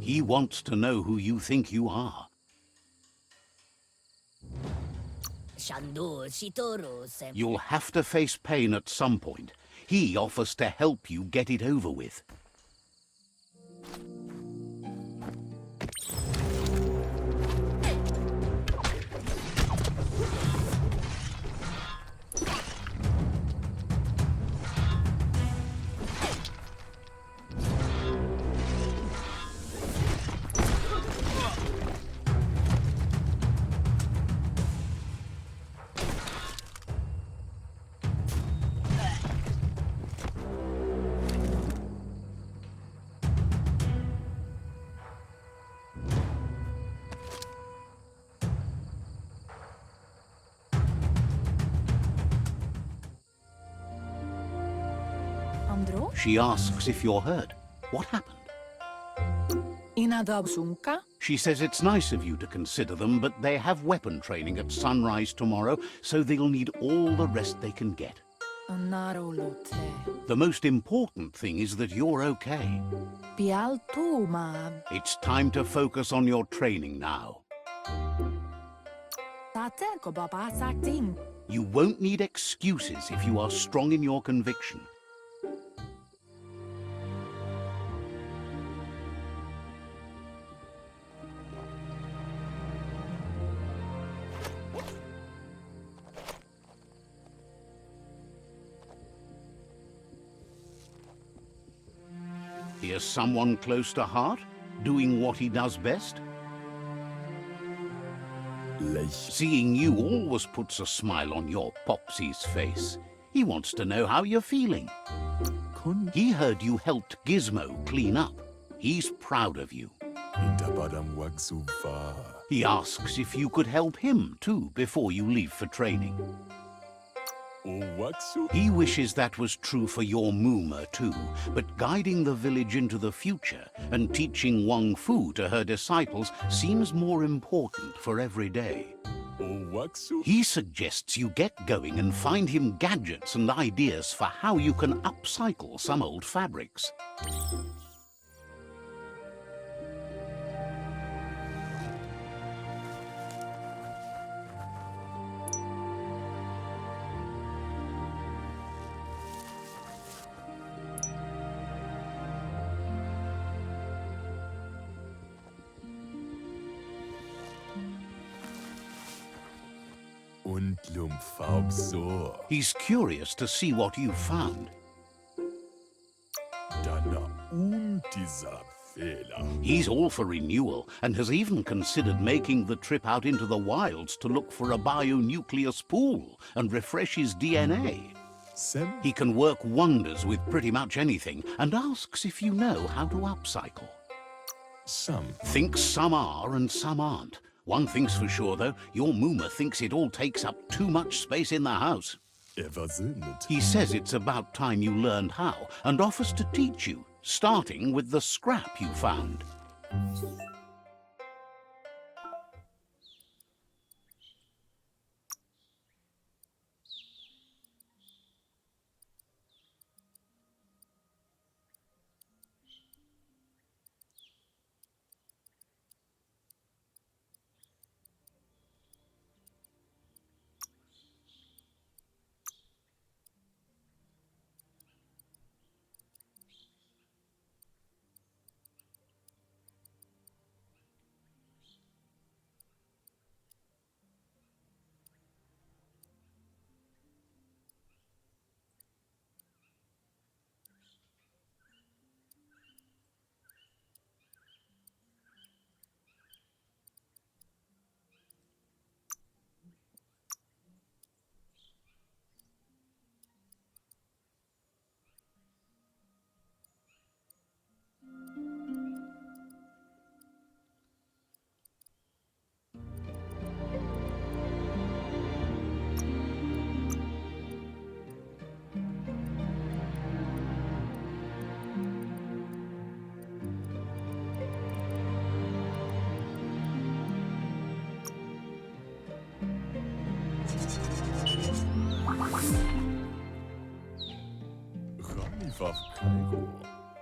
Speaker 1: He wants to know who you think you are. You'll have to face pain at some point. He offers to help you get it over with. She asks if you're hurt. What happened? She says it's nice of you to consider them, but they have weapon training at sunrise tomorrow, so they'll need all the rest they can get. The most important thing is that you're okay. It's time to focus on your training now. You won't need excuses if you are strong in your conviction. Here's someone close to heart, doing what he does best. Seeing you always puts a smile on your Popsy's face. He wants to know how you're feeling. He heard you helped Gizmo clean up. He's proud of you. He asks if you could help him too before you leave for training. He wishes that was true for your Mooma too, but guiding the village into the future and teaching Wang Fu to her disciples seems more important for every day. He suggests you get going and find him gadgets and ideas for how you can upcycle some old fabrics. He's curious to see what you've found. He's all for renewal and has even considered making the trip out into the wilds to look for a bionucleus pool and refresh his DNA. He can work wonders with pretty much anything and asks if you know how to upcycle. Thinks some are and some aren't. One thing's for sure, though, your Mooma thinks it all takes up too much space in the house. He says it's about time you learned how and offers to teach you, starting with the scrap you found.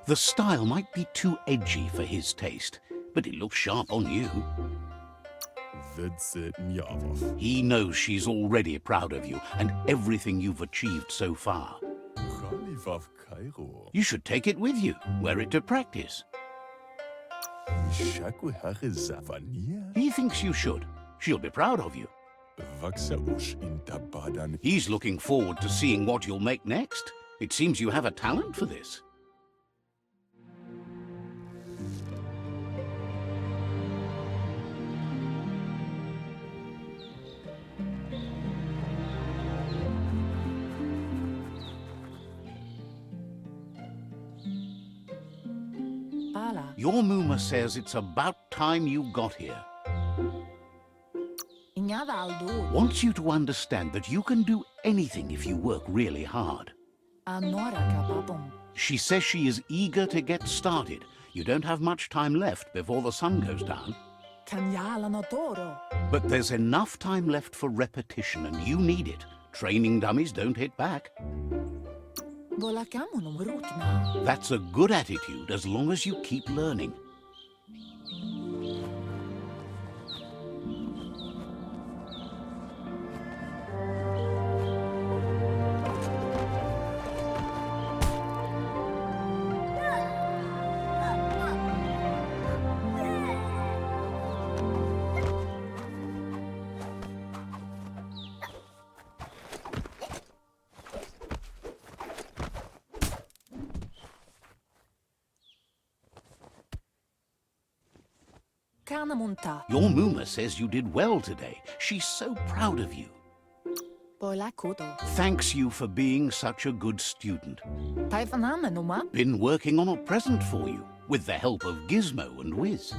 Speaker 1: The style might be too edgy for his taste, but it looks sharp on you. He knows she's already proud of you and everything you've achieved so far. You should take it with you, wear it to practice. He thinks you should. She'll be proud of you. He's looking forward to seeing what you'll make next. It seems you have a talent for this. Your Mooma says it's about time you got here. Wants you to understand that you can do anything if you work really hard. She says she is eager to get started. You don't have much time left before the sun goes down. But there's enough time left for repetition and you need it. Training dummies don't hit back. That's a good attitude as long as you keep learning. Your Mooma says you did well today. She's so proud of you. Thanks you for being such a good student. Been working on a present for you, with the help of Gizmo and Wiz.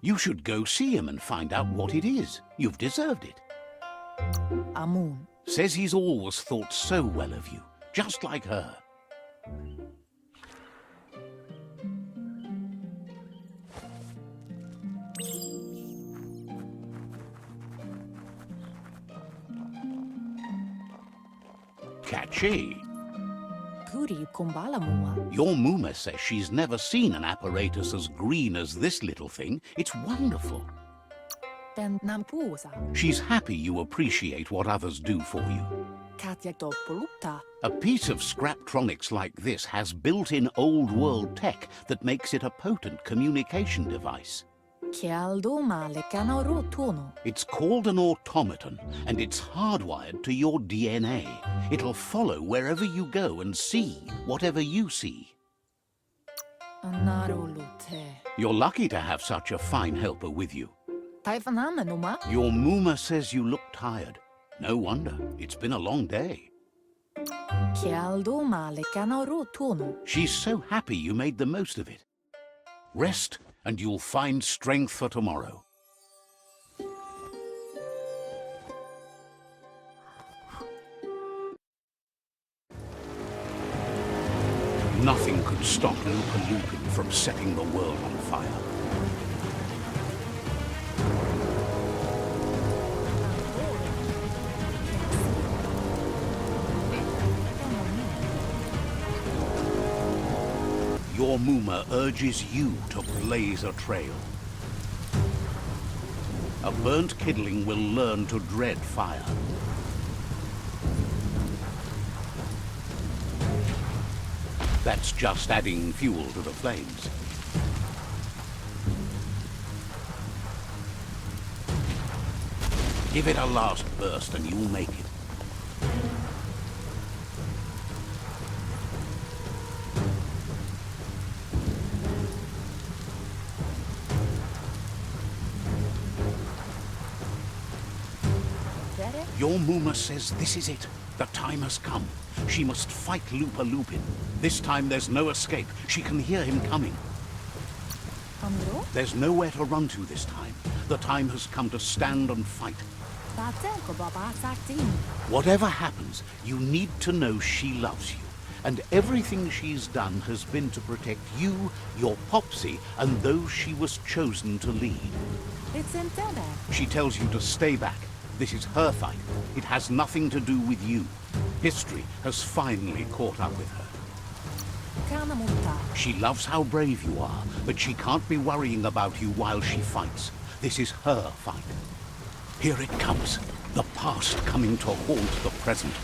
Speaker 1: You should go see him and find out what it is. You've deserved it. Says he's always thought so well of you, just like her. Catchy. Your Mooma says she's never seen an apparatus as green as this little thing. It's wonderful. She's happy you appreciate what others do for you. A piece of Scraptronics like this has built-in old-world tech that makes it a potent communication device. It's called an automaton, and it's hardwired to your DNA. It'll follow wherever you go and see whatever you see.
Speaker 7: Narulute.
Speaker 1: You're lucky to have such a fine helper with you.
Speaker 7: Taifanamenuma.
Speaker 1: Your Muma says you look tired. No wonder. It's been a long day.
Speaker 7: Kialduma lekanarutun.
Speaker 1: She's so happy you made the most of it. Rest, and you'll find strength for tomorrow. Nothing could stop Lupa Lupin from setting the world on fire. Your Muma urges you to blaze a trail. A burnt kidling will learn to dread fire. That's just adding fuel to the flames. Give it a last burst and you'll make it. Your Muma says this is it. The time has come. She must fight Lupa Lupin. This time there's no escape. She can hear him coming.
Speaker 7: Andro?
Speaker 1: There's nowhere to run to this time. The time has come to stand and fight.
Speaker 7: Tatenko baba saktin.
Speaker 1: Whatever happens, you need to know she loves you. And everything she's done has been to protect you, your Popsy, and those she was chosen to lead.
Speaker 7: It's intended.
Speaker 1: She tells you to stay back. This is her fight. It has nothing to do with you. History has finally caught up with her.
Speaker 7: Kanamunta.
Speaker 1: She loves how brave you are, but she can't be worrying about you while she fights. This is her fight. Here it comes. The past coming to haunt the present.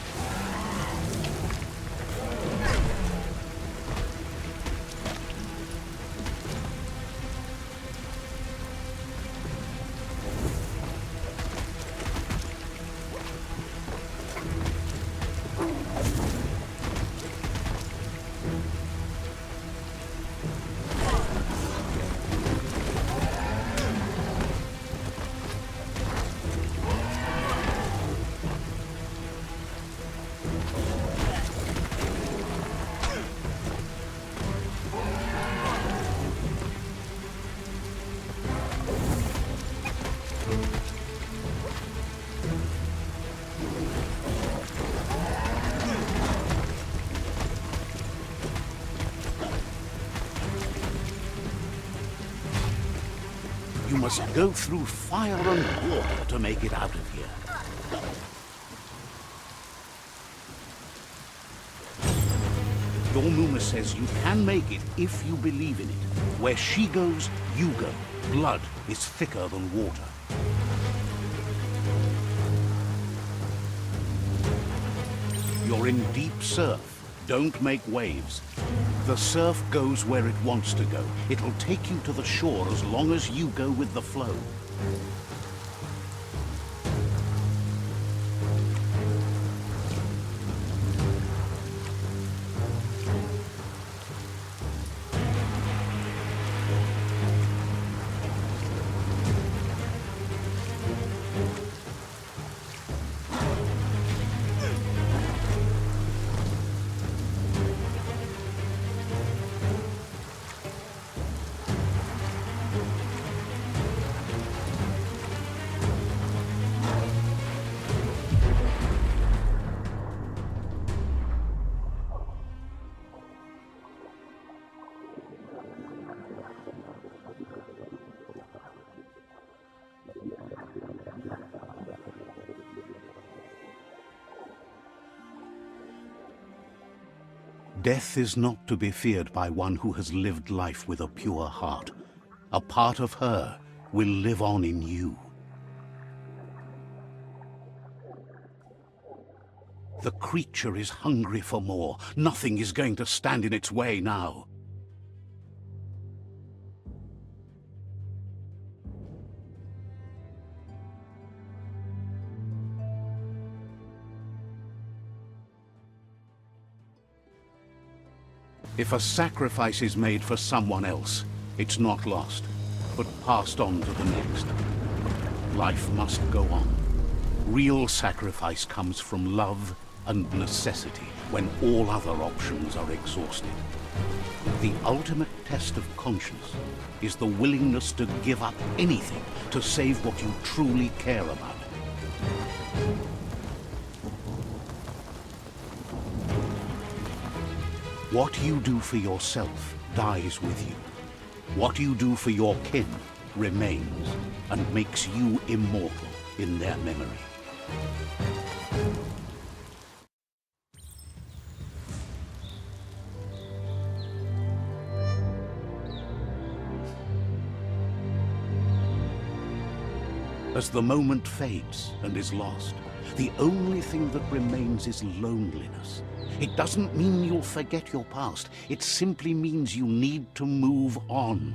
Speaker 1: You must go through fire and water to make it out of here. Your Muma says you can make it if you believe in it. Where she goes, you go. Blood is thicker than water. You're in deep surf. Don't make waves. The surf goes where it wants to go. It'll take you to the shore as long as you go with the flow. Death is not to be feared by one who has lived life with a pure heart. A part of her will live on in you. The creature is hungry for more. Nothing is going to stand in its way now. If a sacrifice is made for someone else, it's not lost, but passed on to the next. Life must go on. Real sacrifice comes from love and necessity when all other options are exhausted. The ultimate test of conscience is the willingness to give up anything to save what you truly care about. What you do for yourself dies with you. What you do for your kin remains and makes you immortal in their memory. As the moment fades and is lost, the only thing that remains is loneliness. It doesn't mean you'll forget your past. It simply means you need to move on.